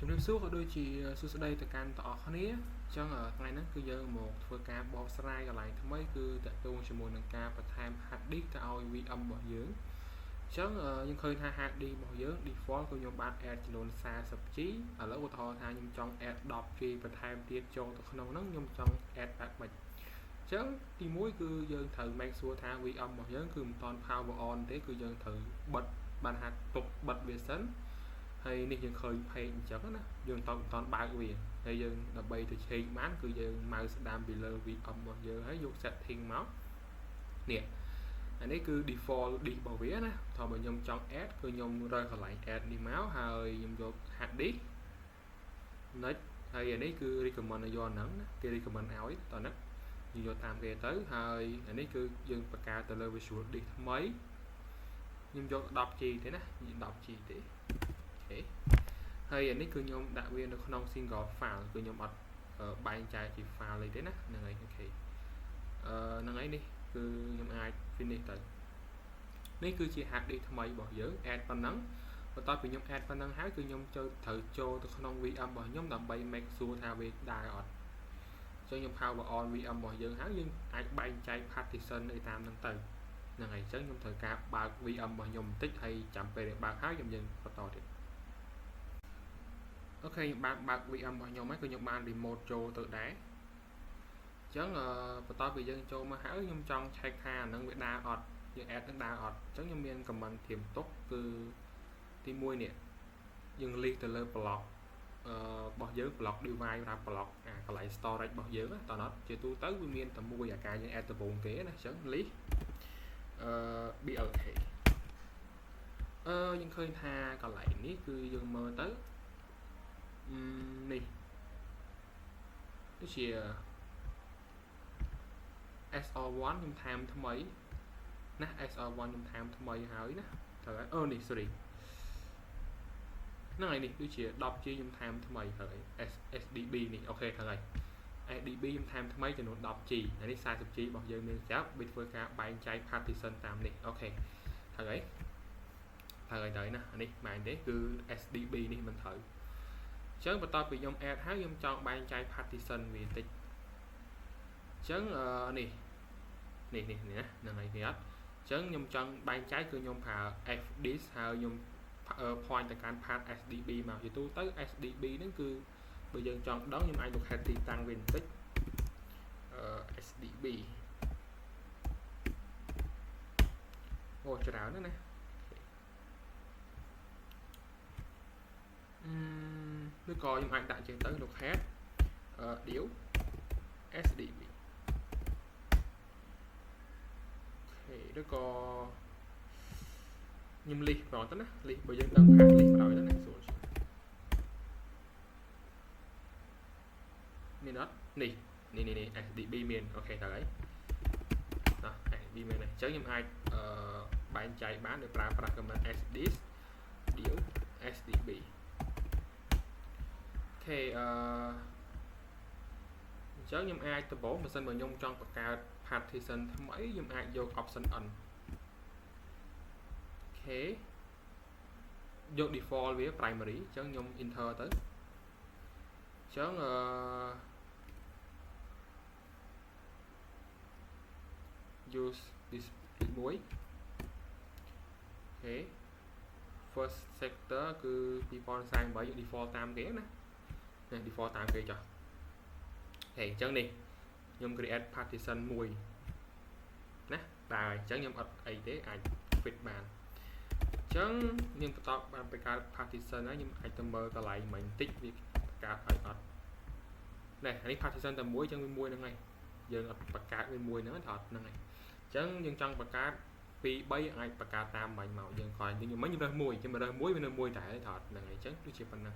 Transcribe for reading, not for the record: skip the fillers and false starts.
ជំរាបសួរក៏ដូចជាសួស្តីទៅកាន់បងប្អូនគ្នាអញ្ចឹងថ្ងៃនេះគឺយើងមកធ្វើការបកស្រាយកន្លែងថ្មីគឺតកតងជាមួយនឹងការបន្ថែម hard disk ទៅឲ្យ VM របស់យើងអញ្ចឹងយើងឃើញថា hard disk របស់យើង default គឺខ្ញុំបាន add ចំនួន 40G ឥឡូវឧទាហរណ៍ថាខ្ញុំចង់ add 10G បន្ថែមទៀតចូលទៅក្នុងហ្នឹងខ្ញុំចង់ add បែបម៉េចអញ្ចឹងទី1គឺយើងត្រូវ make sure ថា VM របស់យើងគឺមិនតាន់ power on ទេគឺយើងត្រូវបិទបានហាត់ទុកបិទវាសិនហើយនេះយើងឃើញ page អញ្ចឹងណាយើងមិនតាន់បើកវាហើយយើងដើម្បីទៅ change បានគឺយើង mouse ស្ដាំពីលើ VM របស់យើងហើយយក setting មកនេះអានេះគឺ default disk របស់វាណាถ้าបើខ្ញុំចង់ add គឺខ្ញុំរើសកន្លែង add នេះមកហើយខ្ញុំយក hard disk next ហើយអានេះគឺ recommend ឲ្យយកហ្នឹងគេ recommend ឲ្យតោះណាយើងយកតាមគេទៅហើយអានេះគឺយើងបង្កើតទៅលើ visual disk ថ្មីខ្ញុំយក 10G ទេណា 10G ទេអូខេហើយអានេះគឺខ្ញុំដាក់វានៅក្នុង single file គឺខ្ញុំអត់បែងចែកជា file អីទេណាហ្នឹងហើយអូខេហ្នឹងហើយនេះគឺខ្ញុំអាច finish ទៅនេះគឺជា hard disk ថ្មីរបស់យើង add ប៉ុណ្ណឹងបន្ទាប់ពីខ្ញុំ add ប៉ុណ្ណឹងហើយគឺខ្ញុំត្រូវចូលទៅក្នុង VM របស់ខ្ញុំដើម្បី make sure ថាវាដើរអត់អញ្ចឹងខ្ញុំ power on VM របស់យើងហើយយើងអាចបែងចែក partition អីតាមហ្នឹងទៅហ្នឹងហើយអញ្ចឹងខ្ញុំត្រូវការបើក VM របស់ខ្ញុំបន្តិចហើយចាំពេលដែលបើកហើយយើងបន្តទៀតអូខេខ្ញុំបានបើក VM របស់ខ្ញុំហើយគឺខ្ញុំបាន remote ចូលទៅដែរអញ្ចឹងបន្ទាប់ពីយើងចូលមកហើយខ្ញុំចង់ check ថាហ្នឹងវាដើរអត់យើង add ហ្នឹងដើរអត់អញ្ចឹងខ្ញុំមាន comment ធៀមទុកគឺទី1នេះយើង list ទៅលើ block របស់យើង block device រាប់ block កន្លែង storage របស់យើងតើអត់ជាទូទៅវាមានតែមួយអាការយើង add ដំបូងគេណាអញ្ចឹង list BLK យើងឃើញថាកន្លែងនេះគឺយើងមើលទៅនេះដូចជា SR1 ខ្ញុំថែមថ្មីណា SR1 ខ្ញុំថែមថ្មីហើយណាត្រូវហើយនេះ sorry ហ្នឹងហើយនេះដូចជា 10G ខ្ញុំថែមថ្មីហើយ SDB នេះអូខេត្រូវហើយ SDB ខ្ញុំថែមថ្មីចំនួន 10G ហើយនេះ 40G របស់យើងមានចាប់វាធ្វើការបែងចែក partition តាមនេះអូខេត្រូវហើយណានេះបែងទេគឺ SDB នេះមិនត្រូវអញ្ចឹងបន្ទាប់ពីខ្ញុំ add ហើយខ្ញុំចង់បែងចែក partition វាបន្តិចអញ្ចឹងនេះណាហ្នឹងហើយគេអត់អញ្ចឹងខ្ញុំចង់បែងចែកគឺខ្ញុំប្រើ fdisk ហើយខ្ញុំ point ទៅកាន់ part SDB មកជាទូទៅ SDB ហ្នឹងគឺបើយើងចង់ដឹងខ្ញុំអាចលុប head ទីតាំងវាបន្តិចSDB អូច្រើនណាស់ណាឬក៏ខ្ញុំអាចដាក់ជាងទៅលុប head deal SDB ឬក៏ខ្ញុំ list ប្រហែលទៅណា list បើយើងដឹង path list បណ្ដោយទៅណាស្រួលមានអត់នេះ SDB មានអូខេត្រូវហើយSDB មានហើយអញ្ចឹងខ្ញុំអាចបែងចែកបានដោយប្រើប្រាស់ command sdisk deal SDB អូខេអញ្ចឹងខ្ញុំអាចដំបូងបើសិនបើខ្ញុំចង់បង្កើត partition ថ្មីខ្ញុំអាចយក option n អូខេយក default វា primary អញ្ចឹងខ្ញុំ enter ទៅអញ្ចឹងuse this 1អូខេ first sector គឺ2048យក default តាមគេណា default តាមគេចុះអូខេអញ្ចឹងនេះខ្ញុំ create partition មួយណាដែរអញ្ចឹងខ្ញុំអត់អីទេអាច fit បានអញ្ចឹងខ្ញុំបន្តបានបង្កើត partition ហើយខ្ញុំអាចទៅមើលកន្លែងមិញបន្តិចវាបង្កើតឲ្យអត់នេះអានេះ partition តែមួយអញ្ចឹងវាមួយហ្នឹងហើយយើងអត់បង្កើតវាមួយហ្នឹងថតហ្នឹងហើយអញ្ចឹងយើងចង់បង្កើត2 3អាចបង្កើតតាមមិញមកយើងគ្រាន់ខ្ញុំមិញរើសមួយខ្ញុំរើសមួយវានៅមួយដែរថតហ្នឹងហើយអញ្ចឹងដូចជាប៉ុណ្ណឹង